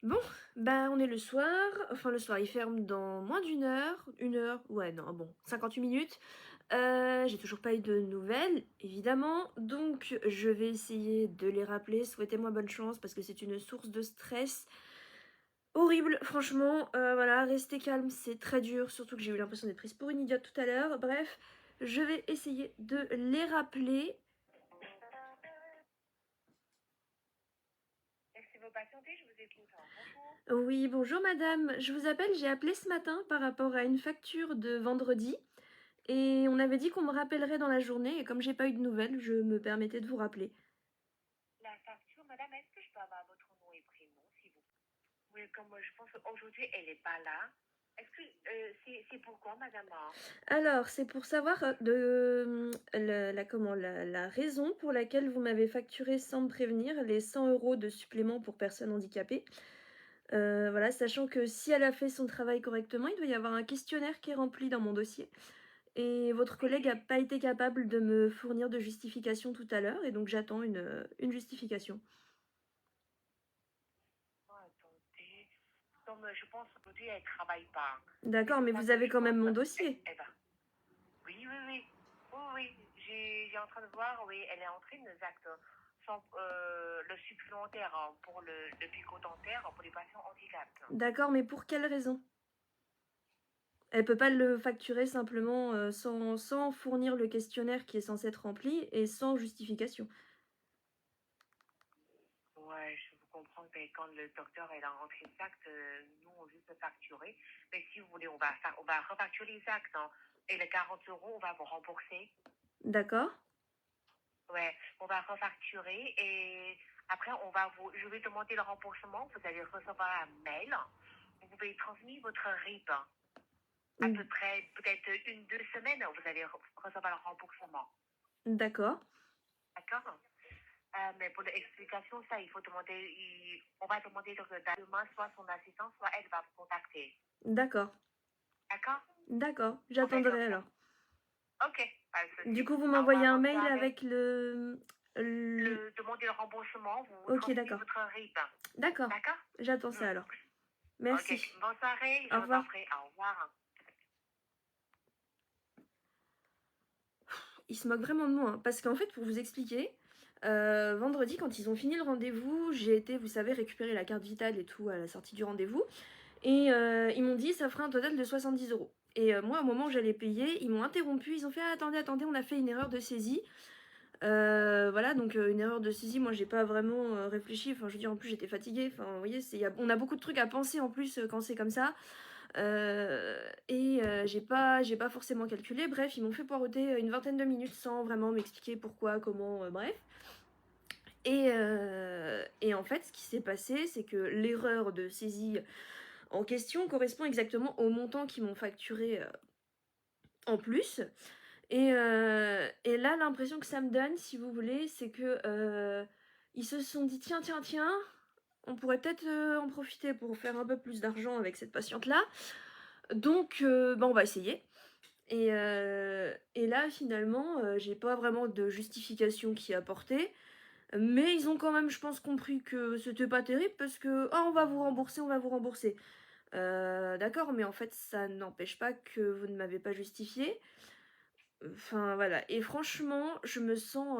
Bon, bah, on est le soir, enfin le soir, il ferme dans moins d'une heure, ouais, non, bon, 58 minutes. J'ai toujours pas eu de nouvelles, évidemment, donc je vais essayer de les rappeler. Souhaitez-moi bonne chance parce que c'est une source de stress horrible, franchement. Voilà, rester calme, c'est très dur, surtout que j'ai eu l'impression d'être prise pour une idiote tout à l'heure. Bref, je vais essayer de les rappeler. Laissez-vous patienter, je vous écoute, hein. Bonjour. Oui, bonjour madame, je vous appelle, j'ai appelé ce matin par rapport à une facture de vendredi. Et on avait dit qu'on me rappellerait dans la journée, et comme j'ai pas eu de nouvelles, je me permettais de vous rappeler. La facture, madame, est-ce que je peux avoir votre nom et prénom, s'il vous plaît? Oui, comme je pense qu'aujourd'hui, elle n'est pas là. Est-ce que c'est pourquoi, madame? Alors, c'est pour savoir la raison pour laquelle vous m'avez facturé sans me prévenir les 100 € de supplément pour personnes handicapées. Voilà, sachant que si elle a fait son travail correctement, il doit y avoir un questionnaire qui est rempli dans mon dossier. Et votre collègue n'a Oui. pas été capable de me fournir de justification tout à l'heure, et donc j'attends une justification. Oh, attendez. Comme je pense qu'aujourd'hui, elle ne travaille pas. C'est D'accord, pour mais ça vous que avez je quand pense même mon qu'elle dossier. elle va. Oui, oui, oui. Oui, oui. J'ai en train de voir, oui, elle est en train de actes sans, le supplémentaire, hein, pour le picot dentaire pour les patients handicapés. D'accord, mais pour quelle raison? Elle peut pas le facturer simplement, sans fournir le questionnaire qui est censé être rempli et sans justification. Ouais, je vous comprends, mais quand le docteur est en rentrée les actes, nous, on juste facturer. Mais si vous voulez, on va refacturer les actes, hein. Et les 40 €, on va vous rembourser. D'accord? Ouais, on va refacturer et après, je vais demander le remboursement. Vous allez recevoir un mail. Vous pouvez transmettre votre RIB. À peu Mmh, près, peut-être une, 2 semaines, vous allez recevoir le remboursement. d'accord, D'accord? Mais pour l'explication, ça, on va demander donc demain, soit son assistant, soit elle va vous contacter. d'accord, D'accord? d'accord, On fait comme j'attendrai ça. alors. Ok, pas de Du souci. coup, vous Au m'envoyez revoir, un bonne mail soirée. avec le Demander le remboursement, vous OK, transmettez d'accord, votre RIB. d'accord, D'accord? j'attends ça Hmm. alors. Ok, Merci, bonne soirée, je au vous en revoir. prie. Au revoir. Ils se moquent vraiment de moi, hein, parce qu'en fait, pour vous expliquer, vendredi, quand ils ont fini le rendez-vous, j'ai été, vous savez, récupérer la carte vitale et tout à la sortie du rendez-vous. Et ils m'ont dit ça fera un total de 70 €. Et moi, au moment où j'allais payer, ils m'ont interrompu. Ils ont fait ah, attendez, attendez, on a fait une erreur de saisie. Voilà, donc une erreur de saisie, moi j'ai pas vraiment réfléchi. Enfin, je veux dire, en plus j'étais fatiguée. Enfin, vous voyez, on a beaucoup de trucs à penser en plus quand c'est comme ça. J'ai pas forcément calculé. Bref, ils m'ont fait poireauter une vingtaine de minutes sans vraiment m'expliquer pourquoi, comment, bref. Et en fait, ce qui s'est passé, c'est que l'erreur de saisie en question correspond exactement au montant qu'ils m'ont facturé en plus. Et là, l'impression que ça me donne, si vous voulez, c'est que ils se sont dit tiens, tiens, tiens, on pourrait peut-être en profiter pour faire un peu plus d'argent avec cette patiente-là. Donc, bah, on va essayer. Et là, finalement, j'ai pas vraiment de justification qui est apportée. Mais ils ont quand même, je pense, compris que c'était pas terrible parce que ah, on va vous rembourser, on va vous rembourser. D'accord, mais en fait, ça n'empêche pas que vous ne m'avez pas justifié. Enfin, voilà. Et franchement, je me sens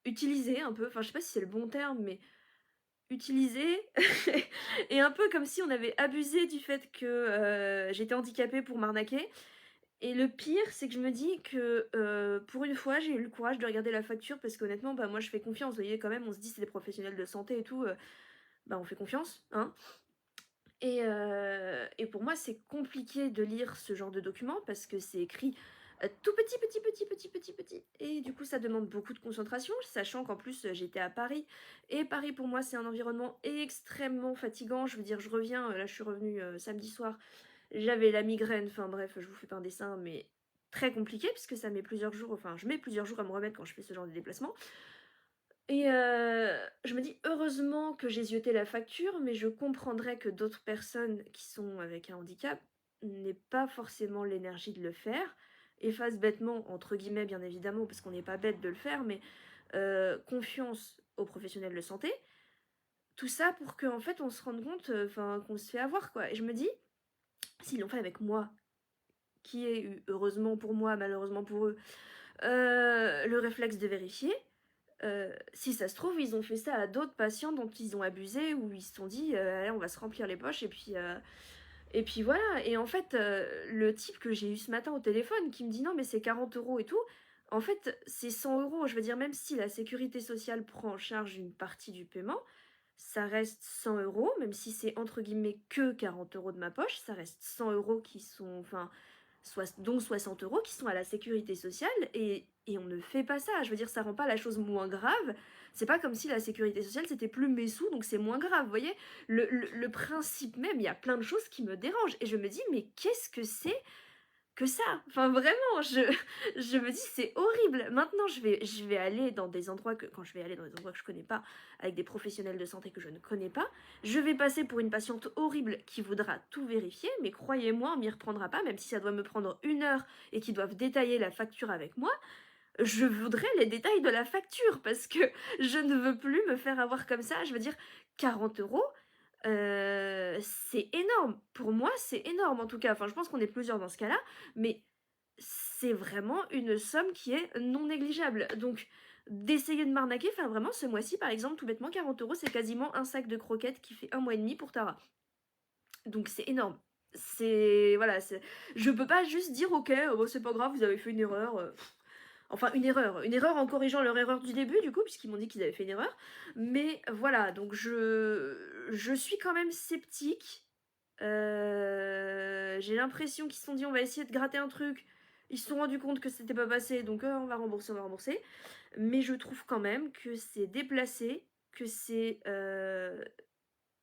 utilisée un peu. Enfin, je sais pas si c'est le bon terme, mais utilisée. Et un peu comme si on avait abusé du fait que j'étais handicapée pour m'arnaquer. Et le pire, c'est que je me dis que pour une fois, j'ai eu le courage de regarder la facture parce qu'honnêtement, bah, moi, je fais confiance. Vous voyez, quand même, on se dit c'est des professionnels de santé et tout. Bah, on fait confiance, hein. Et pour moi, c'est compliqué de lire ce genre de document parce que c'est écrit tout petit, petit, petit, petit, petit, petit. Et du coup, ça demande beaucoup de concentration, sachant qu'en plus, j'étais à Paris. Et Paris, pour moi, c'est un environnement extrêmement fatigant. Je veux dire, je reviens, là, je suis revenue samedi soir. J'avais la migraine, enfin bref, je vous fais pas un dessin, mais très compliqué puisque ça met plusieurs jours, enfin, je mets plusieurs jours à me remettre quand je fais ce genre de déplacement. Et je me dis: «Heureusement que j'ai zioté la facture», mais je comprendrais que d'autres personnes qui sont avec un handicap n'aient pas forcément l'énergie de le faire et fassent «bêtement» entre guillemets bien évidemment, parce qu'on n'est pas bête de le faire, mais confiance aux professionnels de santé. tout ça pour qu'en fait, on se rende compte, enfin, qu'on se fait avoir, quoi et je me dis: «S'ils l'ont fait avec moi, qui ai eu, heureusement pour moi, malheureusement pour eux, le réflexe de vérifier, si ça se trouve, ils ont fait ça à d'autres patients dont ils ont abusé ou ils se sont dit: «Allez, on va se remplir les poches et puis voilà» et en fait, le type que j'ai eu ce matin au téléphone qui me dit: «Non, mais c'est 40 € et tout», en fait, c'est 100 €. Je veux dire, même si la sécurité sociale prend en charge une partie du paiement, ça reste 100 €, même si c'est entre guillemets «que» 40 € de ma poche, ça reste 100 € qui sont enfin, dont 60 € qui sont à la sécurité sociale et on ne fait pas ça. Je veux dire, ça rend pas la chose moins grave. C'est pas comme si la sécurité sociale, c'était plus mes sous, donc c'est moins grave, vous voyez? Le principe même, il y a plein de choses qui me dérangent et je me dis: «Mais qu'est-ce que c'est que ça?» Enfin vraiment, je me dis: «C'est horrible». Maintenant, je vais aller dans des endroits que quand je vais aller dans des endroits que je connais pas, avec des professionnels de santé que je ne connais pas, je vais passer pour une patiente horrible qui voudra tout vérifier, mais croyez-moi, on m'y reprendra pas, même si ça doit me prendre 1 heure et qu'ils doivent détailler la facture avec moi, je voudrais les détails de la facture parce que je ne veux plus me faire avoir comme ça. Je veux dire 40 €, c'est énorme. Pour moi, c'est énorme en tout cas. Enfin, je pense qu'on est plusieurs dans ce cas-là, mais c'est vraiment une somme qui est non négligeable. Donc d'essayer de m'arnaquer, enfin vraiment ce mois-ci par exemple, tout bêtement 40 €, c'est quasiment un sac de croquettes qui fait 1 mois et demi pour Tara. Donc c'est énorme. C'est voilà, c'est je peux pas juste dire: «OK, bah, c'est pas grave, vous avez fait une erreur», enfin une erreur en corrigeant leur erreur du début du coup, puisqu'ils m'ont dit qu'ils avaient fait une erreur. Mais voilà, donc je suis quand même sceptique. J'ai l'impression qu'ils se sont dit: «On va essayer de gratter un truc». Ils se sont rendus compte que c'était pas passé, donc on va rembourser, on va rembourser. Mais je trouve quand même que c'est déplacé, que c'est,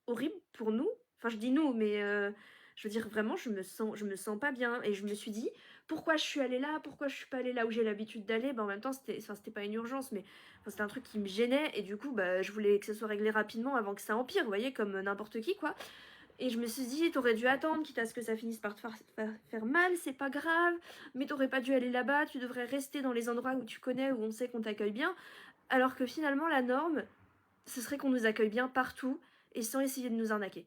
horrible pour nous. Enfin, je dis «nous», mais je veux dire vraiment je me sens pas bien et je me suis dit: «Pourquoi je suis allée là? Pourquoi je suis pas allée là où j'ai l'habitude d'aller?» Bah, en même temps, c'était pas une urgence, mais enfin, c'était un truc qui me gênait et du coup, bah, je voulais que ça soit réglé rapidement avant que ça empire, vous voyez? Comme, n'importe qui, quoi et je me suis dit: «Tu dû attendre, quitte à ce que ça finisse par te faire mal, c'est pas grave, mais t'aurais pas dû aller là-bas, tu devrais rester dans les endroits où tu connais, où on sait qu'on t'accueille bien». Alors que finalement, la norme, ce serait qu'on nous accueille bien partout et sans essayer de nous arnaquer.